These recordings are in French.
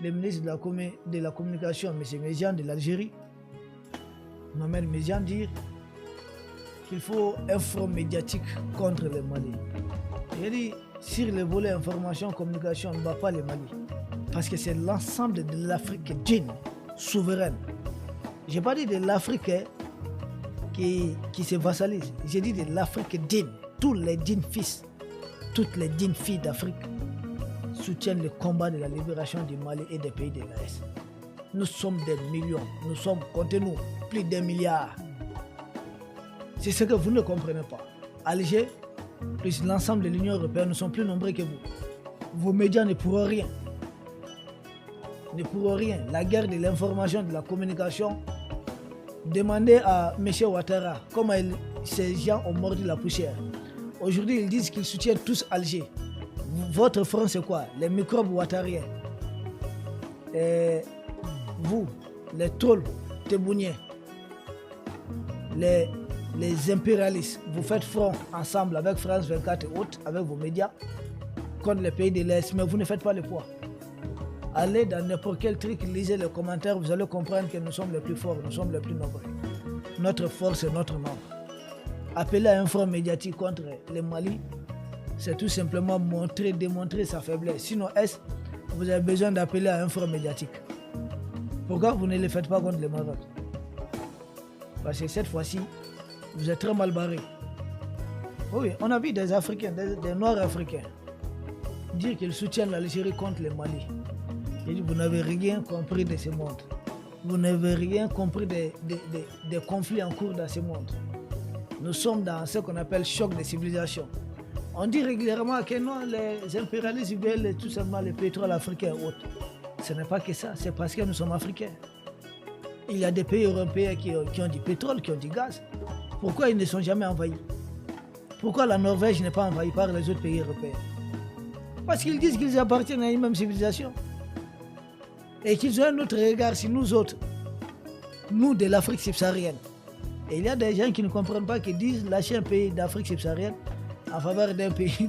le ministre de la communication, M. Mézian de l'Algérie, Mohamed Mézian, dire qu'il faut un front médiatique contre le Mali. Il dit, sur le volet information, communication, on ne bat pas le Mali. Parce que c'est l'ensemble de l'Afrique djinn, souveraine. Je n'ai pas dit de l'Afrique qui se vassalise. J'ai dit de l'Afrique djinn. Tous les djinns fils, toutes les djinns filles d'Afrique soutiennent le combat de la libération du Mali et des pays de l'Est. Nous sommes des millions. Nous sommes, comptez-nous, plus d'1 milliard. C'est ce que vous ne comprenez pas. Alger, plus l'ensemble de l'Union européenne, nous sommes plus nombreux que vous. Vos médias ne pourront rien. Ne pourront rien. La guerre de l'information, de la communication. Demandez à M. Ouattara comment ces gens ont mordu la poussière. Aujourd'hui, ils disent qu'ils soutiennent tous Alger. Votre front, c'est quoi? Les microbes ouattariens. Et vous, les trolls tébouniens, les impérialistes, vous faites front ensemble avec France 24 et autres, avec vos médias, contre les pays de l'Est, mais vous ne faites pas le poids. Allez dans n'importe quel truc, lisez les commentaires, vous allez comprendre que nous sommes les plus forts, nous sommes les plus nombreux. Notre force est notre nombre. Appeler à un front médiatique contre le Mali, c'est tout simplement démontrer sa faiblesse. Sinon, vous avez besoin d'appeler à un front médiatique. Pourquoi vous ne le faites pas contre le Maroc? Parce que cette fois-ci, vous êtes très mal barrés. Oui, on a vu des Africains, des Noirs africains, dire qu'ils soutiennent l'Algérie contre le Mali. J'ai dit, vous n'avez rien compris de ce monde. Vous n'avez rien compris des conflits en cours dans ce monde. Nous sommes dans ce qu'on appelle choc de civilisation. On dit régulièrement que non, les impérialistes veulent tout simplement le pétrole africain et autres. Ce n'est pas que ça, c'est parce que nous sommes africains. Il y a des pays européens qui ont du pétrole, qui ont du gaz. Pourquoi ils ne sont jamais envahis? Pourquoi la Norvège n'est pas envahie par les autres pays européens? Parce qu'ils disent qu'ils appartiennent à une même civilisation. Et qu'ils ont un autre regard sur nous autres, nous de l'Afrique subsaharienne. Et il y a des gens qui ne comprennent pas, qui disent lâcher un pays d'Afrique subsaharienne en faveur d'un pays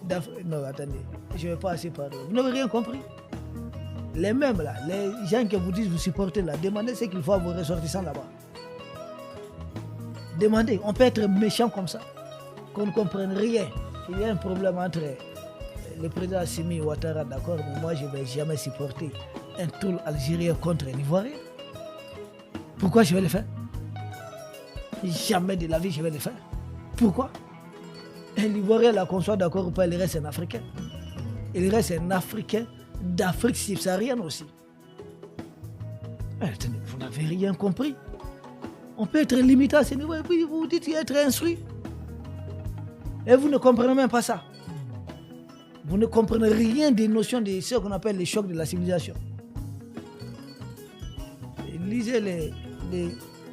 d'Afrique. Non, attendez, je ne vais pas assez parler. Vous n'avez rien compris. Les mêmes là, les gens que vous dites vous supportez là, demandez ce qu'il faut à vos ressortissants là-bas. Demandez, on peut être méchant comme ça, qu'on ne comprenne rien. Il y a un problème entre le président Assimi Ouattara, d'accord, mais moi je ne vais jamais supporter un troll algérien contre un Ivoirien. Pourquoi je vais le faire? Jamais de la vie je vais le faire. Pourquoi? Un Ivoirien, là, qu'on soit d'accord ou pas, il reste un Africain. Il reste un Africain d'Afrique subsaharienne aussi. Attendez, vous n'avez rien compris. On peut être limité à ce niveau et puis vous dites être instruit. Et vous ne comprenez même pas ça. Vous ne comprenez rien des notions de ce qu'on appelle les chocs de la civilisation. Et lisez les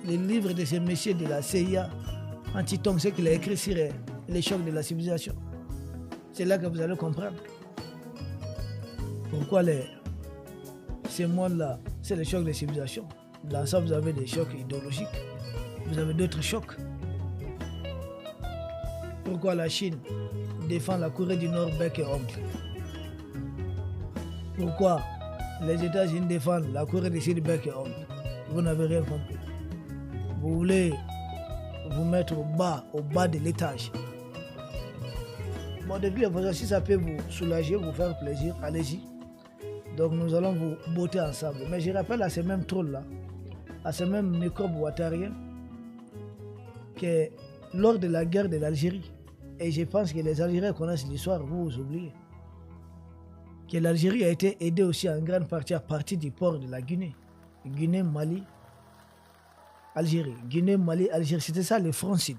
livres de ces messieurs de la CIA, Anti-Tong, ce qu'il a écrit sur les chocs de la civilisation. C'est là que vous allez comprendre. Pourquoi ces mondes-là, c'est les chocs de civilisation. Dans ça, vous avez des chocs idéologiques. Vous avez d'autres chocs. Pourquoi la Chine défend la Corée du Nord bec et ongle? Pourquoi les États-Unis défendent la Corée du Sud bec et ongle? Vous n'avez rien compris. Vous voulez vous mettre au bas de l'étage. Bon, depuis, si ça peut vous soulager, vous faire plaisir, allez-y. Donc nous allons vous botter ensemble. Mais je rappelle à ces mêmes trolls-là, à ces mêmes microbes ouattariens, que lors de la guerre de l'Algérie, et je pense que les Algériens connaissent l'histoire, vous oubliez, que l'Algérie a été aidée aussi en grande partie à partir du port de la Guinée. Guinée, Mali, Algérie. Guinée, Mali, Algérie. C'était ça le front sud.